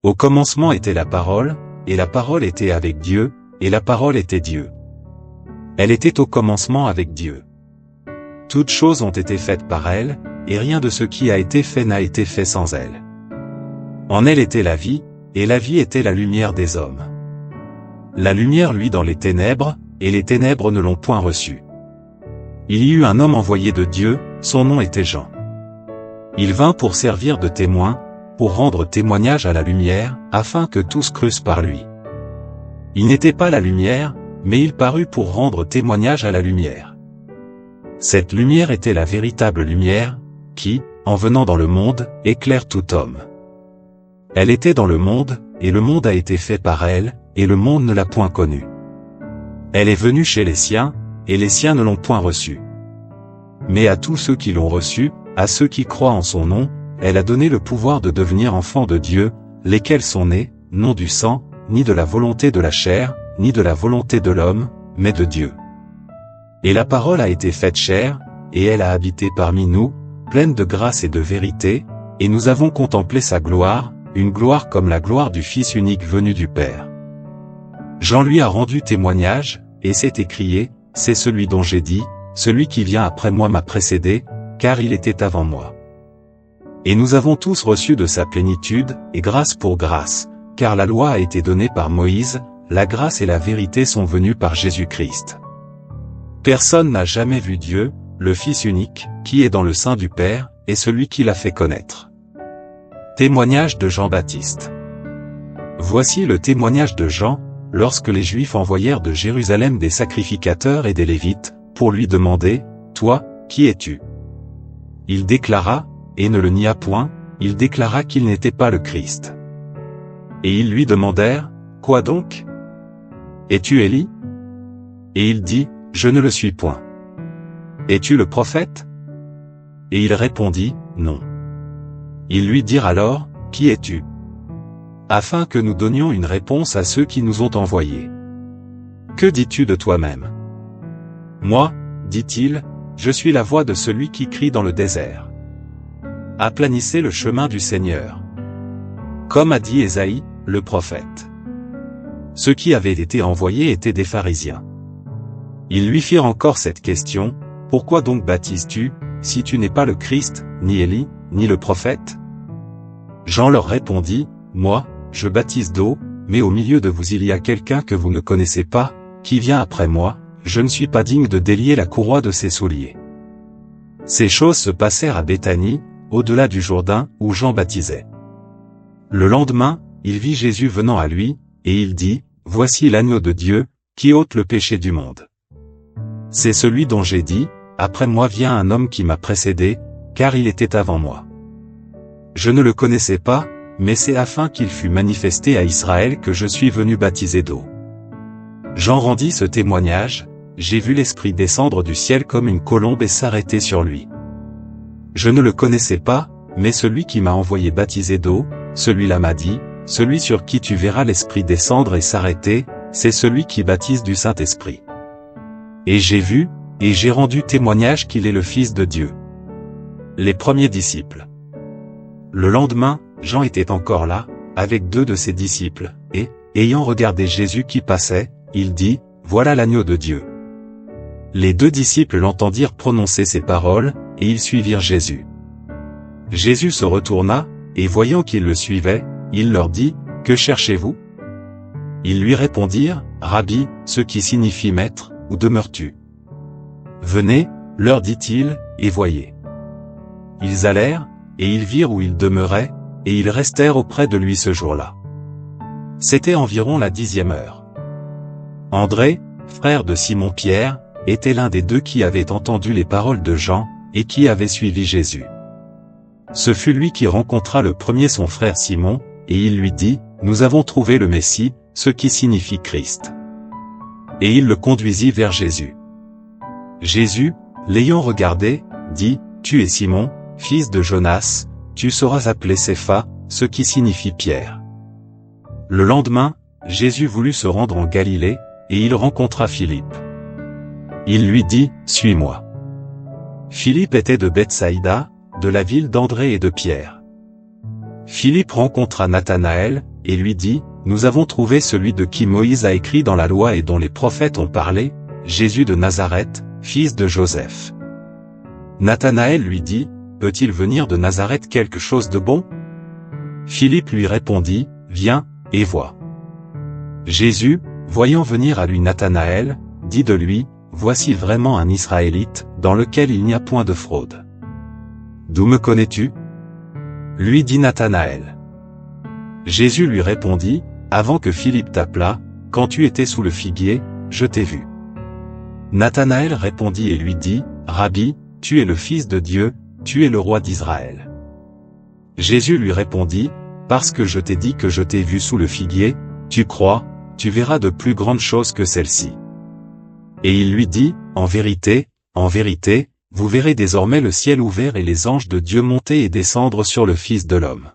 Au commencement était la parole, et la parole était avec Dieu, et la parole était Dieu. Elle était au commencement avec Dieu. Toutes choses ont été faites par elle, et rien de ce qui a été fait n'a été fait sans elle. En elle était la vie, et la vie était la lumière des hommes. La lumière luit dans les ténèbres, et les ténèbres ne l'ont point reçue. Il y eut un homme envoyé de Dieu, son nom était Jean. Il vint pour servir de témoin, pour rendre témoignage à la lumière, afin que tous crussent par lui. Il n'était pas la lumière, mais il parut pour rendre témoignage à la lumière. Cette lumière était la véritable lumière, qui, en venant dans le monde, éclaire tout homme. Elle était dans le monde, et le monde a été fait par elle, et le monde ne l'a point connue. Elle est venue chez les siens, et les siens ne l'ont point reçue. Mais à tous ceux qui l'ont reçue, à ceux qui croient en son nom, elle a donné le pouvoir de devenir enfants de Dieu, lesquels sont nés, non du sang, ni de la volonté de la chair, ni de la volonté de l'homme, mais de Dieu. Et la parole a été faite chair, et elle a habité parmi nous, pleine de grâce et de vérité, et nous avons contemplé sa gloire, une gloire comme la gloire du Fils unique venu du Père. Jean lui a rendu témoignage, et s'est écrié, c'est celui dont j'ai dit, celui qui vient après moi m'a précédé, car il était avant moi. Et nous avons tous reçu de sa plénitude, et grâce pour grâce, car la loi a été donnée par Moïse, la grâce et la vérité sont venues par Jésus-Christ. Personne n'a jamais vu Dieu, le Fils unique, qui est dans le sein du Père, et celui qui l'a fait connaître. Témoignage de Jean-Baptiste. Voici le témoignage de Jean, lorsque les Juifs envoyèrent de Jérusalem des sacrificateurs et des Lévites, pour lui demander, « Toi, qui es-tu » Il déclara, et ne le nia point, il déclara qu'il n'était pas le Christ. Et ils lui demandèrent, « Quoi donc ? Es-tu Élie » Et il dit, « Je ne le suis point. » « Es-tu le prophète » Et il répondit, « Non. » Ils lui dirent alors, « Qui es-tu » afin que nous donnions une réponse à ceux qui nous ont envoyés. « Que dis-tu de toi-même » Moi, dit-il, je suis la voix de celui qui crie dans le désert. Aplanissez le chemin du Seigneur. Comme a dit Ésaïe, le prophète. Ceux qui avaient été envoyés étaient des pharisiens. Ils lui firent encore cette question, « Pourquoi donc baptises-tu, si tu n'es pas le Christ, ni Élie, ni le prophète » Jean leur répondit, « Moi, je baptise d'eau, mais au milieu de vous il y a quelqu'un que vous ne connaissez pas, qui vient après moi, je ne suis pas digne de délier la courroie de ses souliers. » Ces choses se passèrent à Béthanie, au-delà du Jourdain, où Jean baptisait. Le lendemain, il vit Jésus venant à lui, et il dit, « Voici l'agneau de Dieu, qui ôte le péché du monde. C'est celui dont j'ai dit, après moi vient un homme qui m'a précédé, car il était avant moi. Je ne le connaissais pas, mais c'est afin qu'il fût manifesté à Israël que je suis venu baptiser d'eau. » Jean rendit ce témoignage, « J'ai vu l'Esprit descendre du ciel comme une colombe et s'arrêter sur lui. Je ne le connaissais pas, mais celui qui m'a envoyé baptiser d'eau, celui-là m'a dit, celui sur qui tu verras l'Esprit descendre et s'arrêter, c'est celui qui baptise du Saint-Esprit. Et j'ai vu, et j'ai rendu témoignage qu'il est le Fils de Dieu. » Les premiers disciples. Le lendemain, Jean était encore là, avec 2 de ses disciples, et, ayant regardé Jésus qui passait, il dit, « Voilà l'agneau de Dieu. » Les 2 disciples l'entendirent prononcer ces paroles, et ils suivirent Jésus. Jésus se retourna, et voyant qu'ils le suivaient, il leur dit, « Que cherchez-vous » Ils lui répondirent, « Rabbi, ce qui signifie maître, où demeures-tu » Venez, leur dit-il, et voyez. Ils allèrent, et ils virent où il demeurait, et ils restèrent auprès de lui ce jour-là. C'était environ la 10e heure. André, frère de Simon-Pierre, était l'un des 2 qui avaient entendu les paroles de Jean, et qui avait suivi Jésus. Ce fut lui qui rencontra le premier son frère Simon, et il lui dit, « Nous avons trouvé le Messie, ce qui signifie Christ. » Et il le conduisit vers Jésus. Jésus, l'ayant regardé, dit, « Tu es Simon, fils de Jonas, tu seras appelé Cépha, ce qui signifie Pierre. » Le lendemain, Jésus voulut se rendre en Galilée, et il rencontra Philippe. Il lui dit, « Suis-moi. » Philippe était de Bethsaïda, de la ville d'André et de Pierre. Philippe rencontra Nathanaël, et lui dit, « Nous avons trouvé celui de qui Moïse a écrit dans la loi et dont les prophètes ont parlé, Jésus de Nazareth, fils de Joseph. » Nathanaël lui dit, « Peut-il venir de Nazareth quelque chose de bon ?» Philippe lui répondit, « Viens, et vois. » Jésus, voyant venir à lui Nathanaël, dit de lui, « Voici vraiment un Israélite, dans lequel il n'y a point de fraude. » « D'où me connais-tu » lui dit Nathanaël. Jésus lui répondit, « Avant que Philippe t'appelât, quand tu étais sous le figuier, je t'ai vu. » Nathanaël répondit et lui dit, « Rabbi, tu es le Fils de Dieu, tu es le roi d'Israël. » Jésus lui répondit, « Parce que je t'ai dit que je t'ai vu sous le figuier, tu crois, tu verras de plus grandes choses que celles-ci. » Et il lui dit, « En vérité, vous verrez désormais le ciel ouvert et les anges de Dieu monter et descendre sur le Fils de l'homme. »